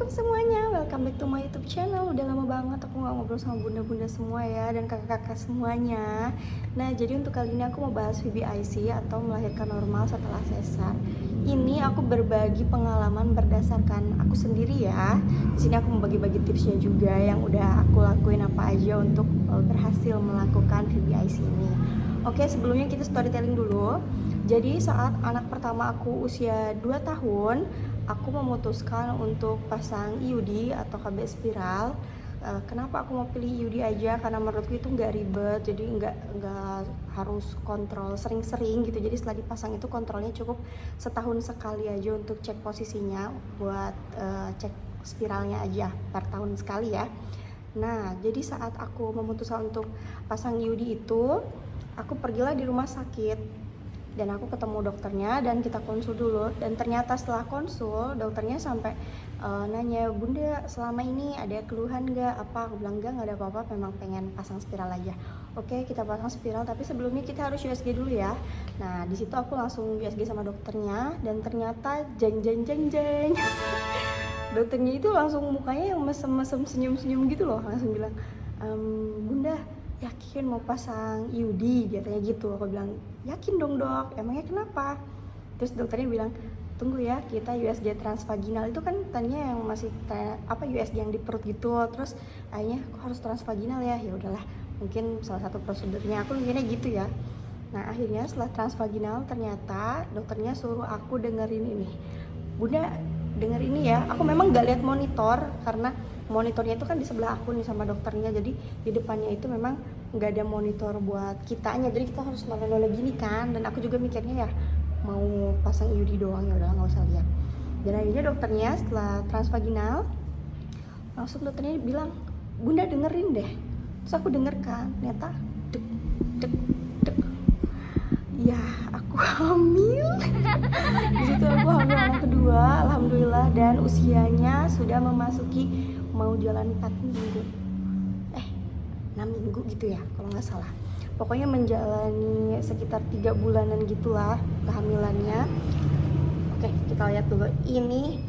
Assalamualaikum semuanya, welcome back to my YouTube channel. Udah lama banget aku gak ngobrol sama bunda-bunda semua ya, dan kakak-kakak semuanya. Nah, jadi untuk kali ini aku mau bahas VBIC atau melahirkan normal setelah sesar. Ini aku berbagi pengalaman berdasarkan aku sendiri ya. Di sini aku mau bagi-bagi tipsnya juga yang udah aku lakuin apa aja untuk berhasil melakukan VBIC ini. Oke, sebelumnya kita storytelling dulu. Jadi saat anak pertama aku usia 2 tahun, aku memutuskan untuk pasang IUD atau KB spiral. Kenapa aku mau pilih IUD aja? Karena menurutku itu nggak ribet, jadi nggak harus kontrol sering-sering gitu. Jadi setelah dipasang itu kontrolnya cukup setahun sekali aja untuk cek posisinya, buat cek spiralnya aja per tahun sekali ya. Nah, jadi saat aku memutuskan untuk pasang IUD itu, aku pergilah di rumah sakit dan aku ketemu dokternya dan kita konsul dulu. Dan ternyata setelah konsul dokternya sampai nanya, "Bunda, selama ini ada keluhan nggak?" Aku bilang nggak ada apa-apa, memang pengen pasang spiral aja. Oke, kita pasang spiral, tapi sebelumnya kita harus USG dulu ya. Nah, di situ aku langsung USG sama dokternya dan ternyata jeng jeng jeng jeng dokternya itu langsung mukanya yang mesem-mesem senyum-senyum gitu loh, langsung bilang, "Bunda, yakin mau pasang IUD?" katanya gitu. Aku bilang, "Yakin dong dok, emangnya kenapa?" Terus dokternya bilang, "Tunggu ya, kita USG transvaginal." Itu kan tadinya yang masih USG yang di perut gitu, terus akhirnya kok harus transvaginal ya. Ya udahlah, mungkin salah satu prosedurnya, aku mikirnya gitu ya. Nah, akhirnya setelah transvaginal ternyata dokternya suruh aku dengerin ini. "Bunda, denger ini ya." Aku memang gak lihat monitor karena monitornya itu kan di sebelah aku nih sama dokternya, jadi di depannya itu memang nggak ada monitor buat kitanya, jadi kita harus noleh-noleh gini kan. Dan aku juga mikirnya ya mau pasang IUD doang, ya udah nggak usah lihat. Dan akhirnya dokternya setelah transvaginal langsung dokternya bilang, "Bunda dengerin deh." Terus aku denger kan, ternyata dek dek dek, ya aku hamil. Di situ aku hamil anak kedua, alhamdulillah, dan usianya sudah memasuki mau jalan 4 minggu. 6 minggu gitu ya kalau nggak salah. Pokoknya menjalani sekitar 3 bulanan gitulah kehamilannya. Oke, kita lihat dulu. Ini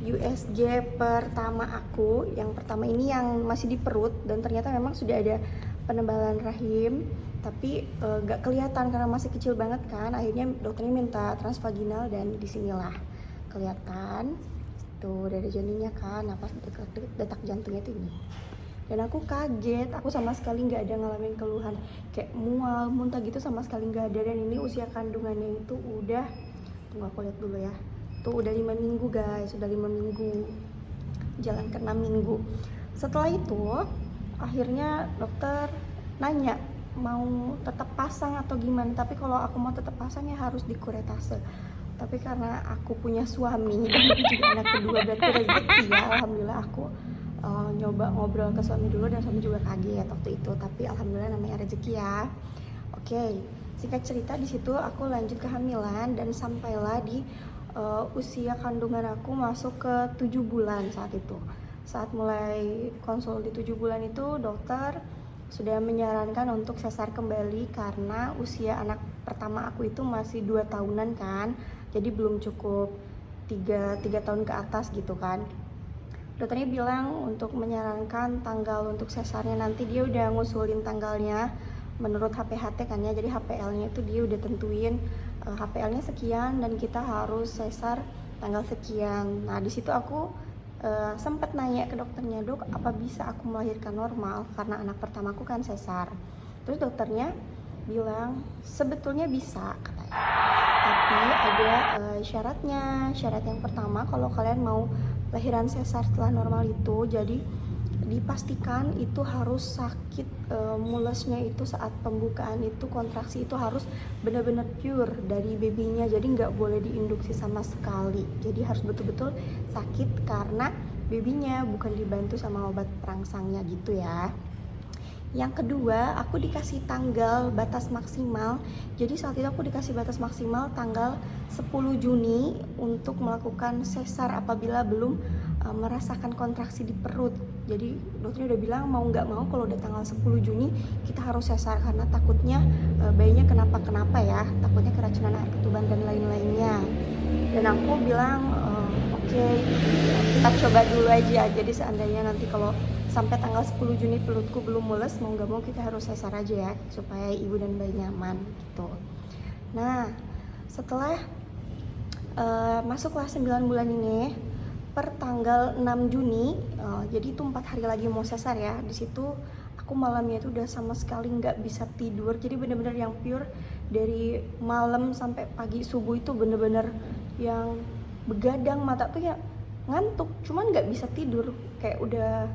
USG pertama aku. Yang pertama ini yang masih di perut, dan ternyata memang sudah ada penebalan rahim, tapi gak kelihatan karena masih kecil banget kan. Akhirnya dokternya minta transvaginal dan disinilah kelihatan tuh dada janinnya kan, napas detak jantungnya tuh ini. Dan aku kaget, aku sama sekali nggak ada ngalamin keluhan kayak mual, muntah gitu, sama sekali nggak ada. Dan ini usia kandungannya itu udah, tunggu aku lihat dulu ya, tuh udah 5 minggu guys, udah 5 minggu, jalan ke 6 minggu. Setelah itu akhirnya dokter nanya mau tetap pasang atau gimana, tapi kalau aku mau tetap pasang ya harus dikuretase. Tapi karena aku punya suami dan itu juga anak kedua, berarti rezeki ya, alhamdulillah. Aku nyoba ngobrol ke suami dulu dan suami juga kaget waktu itu, tapi alhamdulillah namanya rezeki ya. Oke, singkat cerita di situ aku lanjut kehamilan dan sampailah di usia kandungan aku masuk ke 7 bulan saat itu. Saat mulai konsul di 7 bulan itu dokter sudah menyarankan untuk sesar kembali karena usia anak pertama aku itu masih 2 tahunan kan, jadi belum cukup 3 tahun ke atas gitu kan. Dokternya bilang untuk menyarankan tanggal untuk sesarnya nanti dia udah ngusulin tanggalnya menurut HPHT kan ya, jadi HPL-nya itu dia udah tentuin HPL-nya sekian dan kita harus sesar tanggal sekian. Nah, di situ aku sempat nanya ke dokternya, "Dok, apa bisa aku melahirkan normal karena anak pertamaku kan sesar?" Terus dokternya bilang sebetulnya bisa katanya, tapi ada syaratnya. Syarat yang pertama, kalau kalian mau lahiran sesar setelah normal itu, jadi dipastikan itu harus sakit, mulesnya itu saat pembukaan itu kontraksi itu harus benar-benar pure dari babynya, jadi nggak boleh diinduksi sama sekali. Jadi harus betul-betul sakit karena babynya, bukan dibantu sama obat perangsangnya gitu ya. Yang kedua, aku dikasih tanggal batas maksimal. Jadi saat itu aku dikasih batas maksimal tanggal 10 Juni untuk melakukan sesar apabila belum merasakan kontraksi di perut. Jadi dokternya udah bilang mau nggak mau kalau udah tanggal 10 Juni kita harus sesar karena takutnya bayinya kenapa-kenapa ya, takutnya keracunan air ketuban dan lain-lainnya. Dan aku bilang oke, Oke, kita coba dulu aja. Jadi seandainya nanti kalau sampai tanggal 10 Juni perutku belum mules, mau nggak mau kita harus sesar aja ya, supaya ibu dan bayi nyaman gitu. Nah, setelah masuklah 9 bulan ini, per tanggal 6 Juni, jadi itu 4 hari lagi mau sesar ya. Di situ aku malamnya itu udah sama sekali nggak bisa tidur. Jadi bener-bener yang pure dari malam sampai pagi subuh itu bener-bener yang begadang, mata tuh ya ngantuk, cuman nggak bisa tidur, kayak udah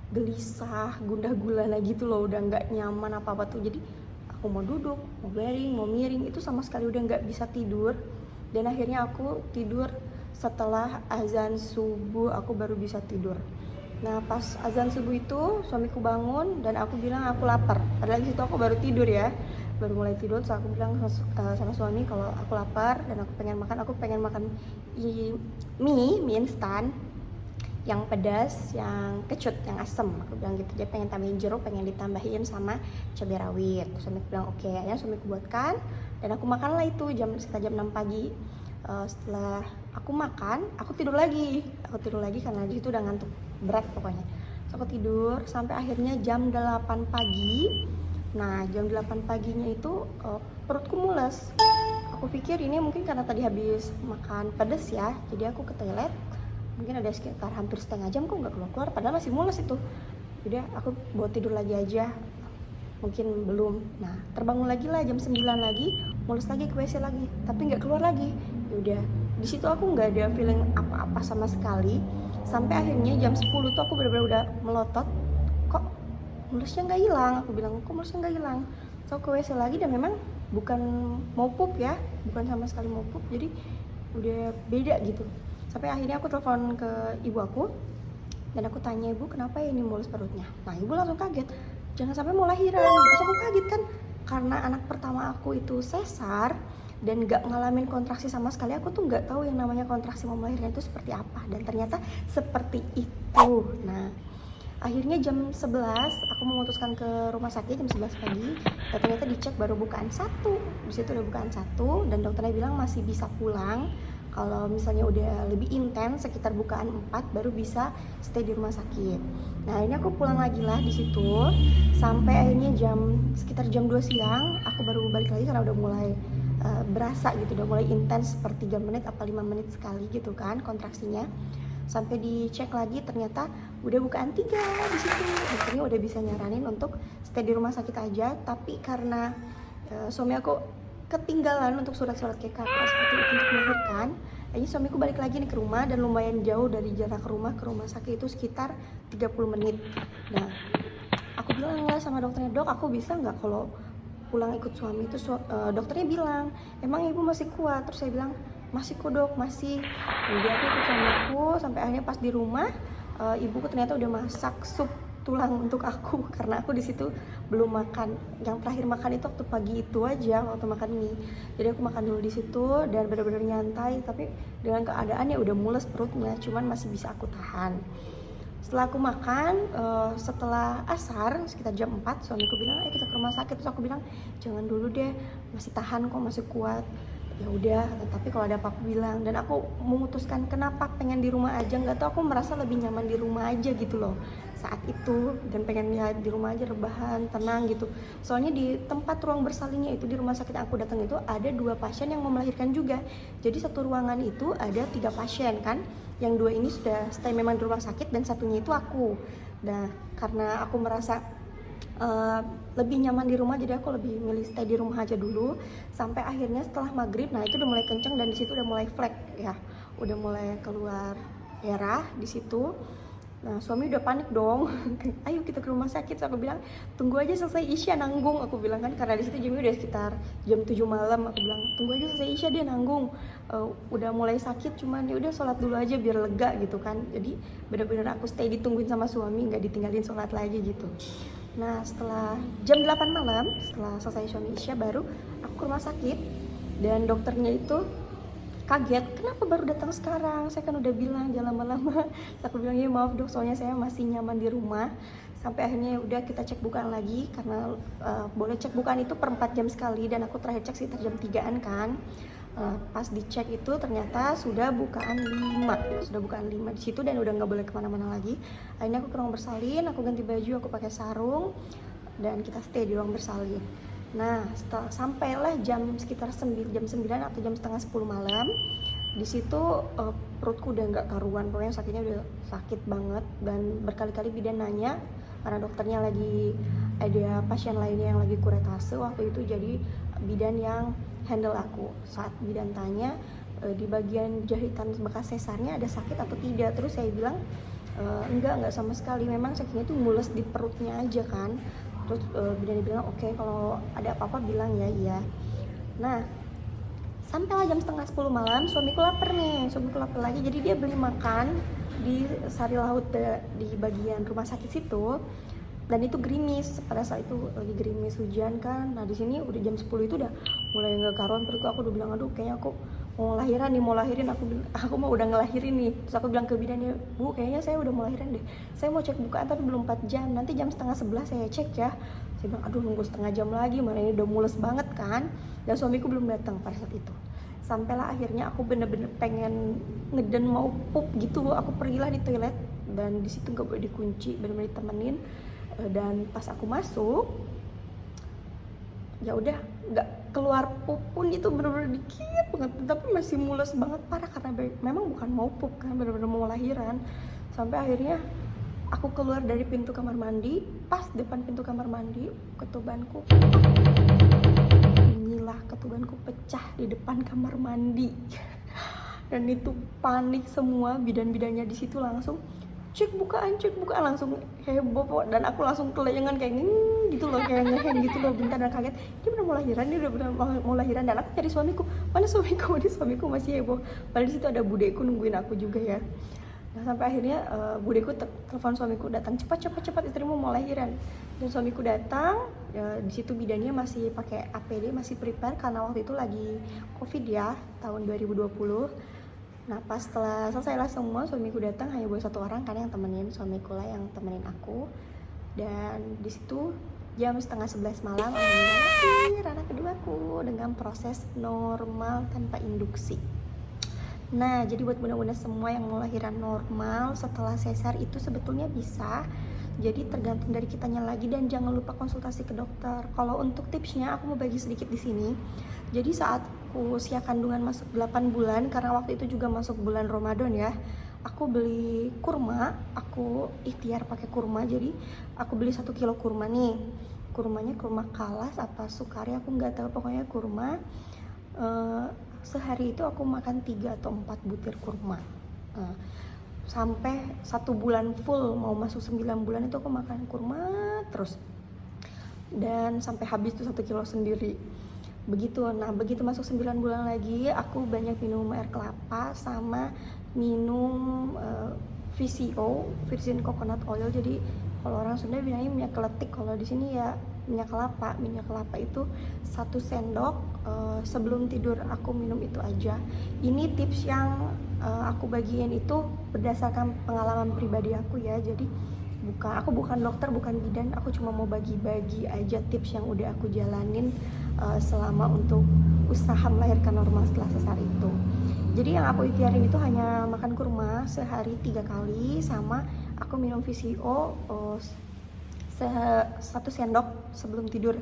gelisah, gundah gulana gitu loh, udah nggak nyaman apa-apa tuh. Jadi aku mau duduk, mau baring, mau miring, itu sama sekali udah nggak bisa tidur. Dan akhirnya aku tidur setelah azan subuh, aku baru bisa tidur. Nah pas azan subuh itu suamiku bangun dan aku bilang aku lapar. Padahal di situ aku baru tidur ya, baru mulai tidur. Terus aku bilang sama suami kalau aku lapar dan aku pengen makan mie instan yang pedas, yang kecut, yang asem. Aku bilang gitu, dia pengen tambahin jeruk, pengen ditambahin sama cabai rawit. Terus suamiku bilang oke, ya suamiku buatkan dan aku makanlah itu sekitar jam 6 pagi. Setelah aku makan, aku tidur lagi karena di situ udah ngantuk berat pokoknya. Terus aku tidur sampai akhirnya jam 8 pagi. Nah jam 8 paginya itu perutku mules. Aku pikir ini mungkin karena tadi habis makan pedas ya, jadi aku ke toilet. Mungkin ada sekitar hampir setengah jam kok nggak keluar, padahal masih mules itu. Udah aku buat tidur lagi aja, mungkin belum. Nah terbangun lagi lah jam 9 lagi, mules lagi ke WC lagi, tapi nggak keluar lagi. Udah di situ aku nggak ada feeling apa-apa sama sekali, sampai akhirnya jam 10 tuh aku benar-benar udah melotot, kok mulesnya nggak hilang. Aku bilang kok mulesnya nggak hilang. So ke WC lagi dan memang bukan mau pup ya, bukan sama sekali mau pup, jadi udah beda gitu. Sampai akhirnya aku telepon ke ibu aku dan aku tanya, ibu kenapa ya ini mulus perutnya. Nah ibu langsung kaget, jangan sampai mau lahiran. Terus aku kaget kan, karena anak pertama aku itu sesar dan gak ngalamin kontraksi sama sekali. Aku tuh gak tahu yang namanya kontraksi mau melahirkan itu seperti apa, dan ternyata seperti itu. Nah akhirnya jam 11 aku memutuskan ke rumah sakit jam 11 pagi, dan ternyata dicek baru bukaan 1. Di situ udah bukaan 1 dan dokternya bilang masih bisa pulang. Kalau misalnya udah lebih intens sekitar bukaan 4 baru bisa stay di rumah sakit. Nah ini aku pulang lagi lah di situ sampai akhirnya sekitar jam 2 siang aku baru balik lagi karena udah mulai berasa gitu, udah mulai intens per 3 menit apa 5 menit sekali gitu kan kontraksinya. Sampai dicek lagi ternyata udah bukaan 3 di situ. Dokternya udah bisa nyaranin untuk stay di rumah sakit aja, tapi karena suami aku ketinggalan untuk surat-surat KKK seperti itu untuk melahirkan, akhirnya suamiku balik lagi nih ke rumah, dan lumayan jauh dari jarak rumah ke rumah sakit itu sekitar 30 menit. Nah aku bilang lah sama dokternya, dok aku bisa nggak kalau pulang ikut suami itu. Dokternya bilang emang ibu masih kuat. Terus saya bilang masih kok dok, masih. Jadi aku ikut suami aku sampai akhirnya pas di rumah ibuku ternyata udah masak sup tulang untuk aku karena aku di situ belum makan. Yang terakhir makan itu waktu pagi itu aja, waktu makan mie. Jadi aku makan dulu di situ dan benar-benar nyantai, tapi dengan keadaannya udah mules perutnya, cuman masih bisa aku tahan. Setelah aku makan, setelah asar sekitar jam 4 suamiku bilang ayo kita ke rumah sakit. Terus aku bilang jangan dulu deh, masih tahan kok, masih kuat. Ya udah, tapi kalau ada apa-apa bilang. Dan aku memutuskan kenapa pengen di rumah aja, nggak tahu, aku merasa lebih nyaman di rumah aja gitu loh saat itu, dan pengen ya di rumah aja rebahan, tenang gitu. Soalnya di tempat ruang bersalinnya itu di rumah sakit yang aku datang itu ada 2 pasien yang mau melahirkan juga. Jadi satu ruangan itu ada 3 pasien kan, yang 2 ini sudah stay memang di rumah sakit dan satunya itu aku. Nah karena aku merasa lebih nyaman di rumah, jadi aku lebih milih stay di rumah aja dulu sampai akhirnya setelah maghrib. Nah itu udah mulai kenceng dan di situ udah mulai flek ya, udah mulai keluar darah di situ. Nah suami udah panik dong ayo kita ke rumah sakit. So, aku bilang tunggu aja selesai Isya nanggung, aku bilang kan, karena di situ jamnya udah sekitar jam 7 malam. Aku bilang tunggu aja selesai Isya dia nanggung, udah mulai sakit, cuman ya udah sholat dulu aja biar lega gitu kan. Jadi bener-bener aku stay ditungguin sama suami, nggak ditinggalin sholat lagi gitu. Nah setelah jam 8 malam, setelah selesai suami Isya, baru aku ke rumah sakit. Dan dokternya itu kaget, kenapa baru datang sekarang, saya kan udah bilang jangan lama-lama. Aku bilang ya maaf dok, soalnya saya masih nyaman di rumah. Sampai akhirnya udah kita cek bukaan lagi, karena boleh cek bukaan itu per 4 jam sekali, dan aku terakhir cek sekitar jam 3an kan. Pas dicek itu ternyata sudah bukaan 5 di situ, dan udah nggak boleh kemana-mana lagi. Akhirnya aku ke ruang bersalin, aku ganti baju, aku pakai sarung, dan kita stay di ruang bersalin. Nah, sampailah sekitar jam 9 atau jam setengah 10 malam. Di situ perutku udah nggak karuan, pokoknya sakitnya udah sakit banget, dan berkali-kali bidan nanya karena dokternya lagi ada pasien lainnya yang lagi kuretase waktu itu, jadi bidan yang handle aku. Saat bidan tanya di bagian jahitan bekas sesarnya ada sakit atau tidak, terus saya bilang enggak sama sekali, memang sakitnya itu mules di perutnya aja kan. Terus bidan bilang oke, kalau ada apa-apa bilang ya. Iya. Nah, sampailah jam setengah 10 malam, suamiku lapar lagi, jadi dia beli makan di Sari Laut di bagian rumah sakit situ. Dan itu gerimis, pada saat itu lagi gerimis hujan kan. Nah di sini udah jam 10 itu udah mulai nggak karuan perutku. Aku udah bilang aduh kayaknya aku mau lahiran, aku mau udah ngelahirin nih. Terus aku bilang ke bidannya, Bu kayaknya saya udah mau lahiran deh, saya mau cek bukaan tapi belum 4 jam, nanti jam setengah 11 saya cek ya. Saya bilang aduh nunggu setengah jam lagi, mana ini udah mules banget kan. Dan suamiku belum datang pada saat itu. Sampailah akhirnya aku bener-bener pengen ngeden mau pup gitu, aku pergilah di toilet, dan di situ nggak boleh dikunci, bener-bener ditemenin. Dan pas aku masuk, ya udah nggak keluar pup pun, itu bener-bener dikit banget, tapi masih mules banget parah karena memang bukan mau pup kan, bener-bener mau lahiran. Sampai akhirnya aku keluar dari pintu kamar mandi, pas depan pintu kamar mandi ketubanku pecah di depan kamar mandi. Dan itu panik semua, bidan-bidannya di situ langsung cek bukaan, langsung heboh. Dan aku langsung kelayangan kayak gitu loh, kayak ngeheng gitu loh, bentar, dan kaget dia udah mau lahiran. Dan aku cari suamiku, mana suamiku masih heboh, padahal di situ ada budeku nungguin aku juga ya. Nah sampai akhirnya budeku telepon suamiku, datang cepat istrimu mau lahiran. Dan suamiku datang, di situ bidannya masih pakai APD, masih prepare karena waktu itu lagi COVID ya, tahun 2020. Nah pas setelah selesai lah semua, suamiku datang, hanya bawa 1 orang karena yang temenin suamiku lah yang temenin aku. Dan di situ jam setengah 11 malam alhamdulillah lahir anak keduaku dengan proses normal tanpa induksi. Nah jadi buat bunda-bunda semua yang mau lahiran normal setelah sesar itu sebetulnya bisa, jadi tergantung dari kitanya lagi, dan jangan lupa konsultasi ke dokter. Kalau untuk tipsnya aku mau bagi sedikit di sini. Jadi saat aku usia kandungan masuk 8 bulan, karena waktu itu juga masuk bulan Ramadan ya, aku beli kurma, aku ikhtiar pakai kurma. Jadi aku beli 1 kilo kurma nih, kurmanya kurma kalas apa sukari aku nggak tahu, pokoknya kurma. Sehari itu aku makan 3 atau 4 butir kurma. Sampai 1 bulan full, mau masuk 9 bulan itu aku makan kurma terus, dan sampai habis tuh 1 kilo sendiri begitu. Nah begitu masuk 9 bulan lagi, aku banyak minum air kelapa sama minum VCO, virgin coconut oil. Jadi kalau orang Sunda bilangnya minyak keletik, kalau di sini ya minyak kelapa itu 1 sendok. Sebelum tidur aku minum itu aja. Ini tips yang aku bagiin itu berdasarkan pengalaman pribadi aku ya. Jadi aku bukan dokter, bukan bidan, aku cuma mau bagi-bagi aja tips yang udah aku jalanin selama untuk usaha melahirkan normal setelah sesar itu. Jadi yang aku ikhtiarin itu hanya makan kurma sehari 3 kali, sama aku minum VCO 1 sendok sebelum tidur.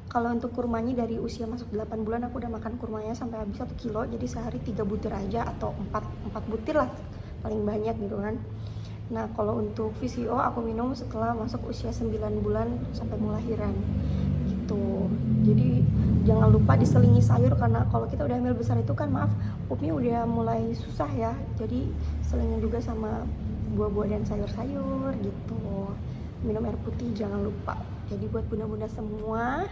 Kalau untuk kurmanya dari usia masuk 8 bulan aku udah makan kurmanya sampai habis 1 kilo, jadi sehari 3 butir aja atau 4 butir lah paling banyak gitu kan. Nah kalau untuk VCO aku minum setelah masuk usia 9 bulan sampai mau lahiran gitu. Jadi jangan lupa diselingi sayur, karena kalau kita udah hamil besar itu kan pupnya udah mulai susah ya. Jadi selingin juga sama buah-buah dan sayur-sayur gitu. Minum air putih jangan lupa. Jadi buat bunda-bunda semua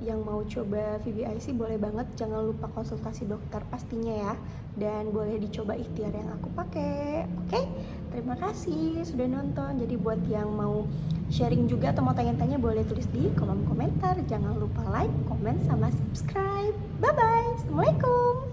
yang mau coba VBIC boleh banget, jangan lupa konsultasi dokter pastinya ya, dan boleh dicoba ikhtiar yang aku pakai. Oke, terima kasih sudah nonton. Jadi buat yang mau sharing juga atau mau tanya-tanya boleh tulis di kolom komentar. Jangan lupa like, comment, sama subscribe. Bye bye, assalamualaikum.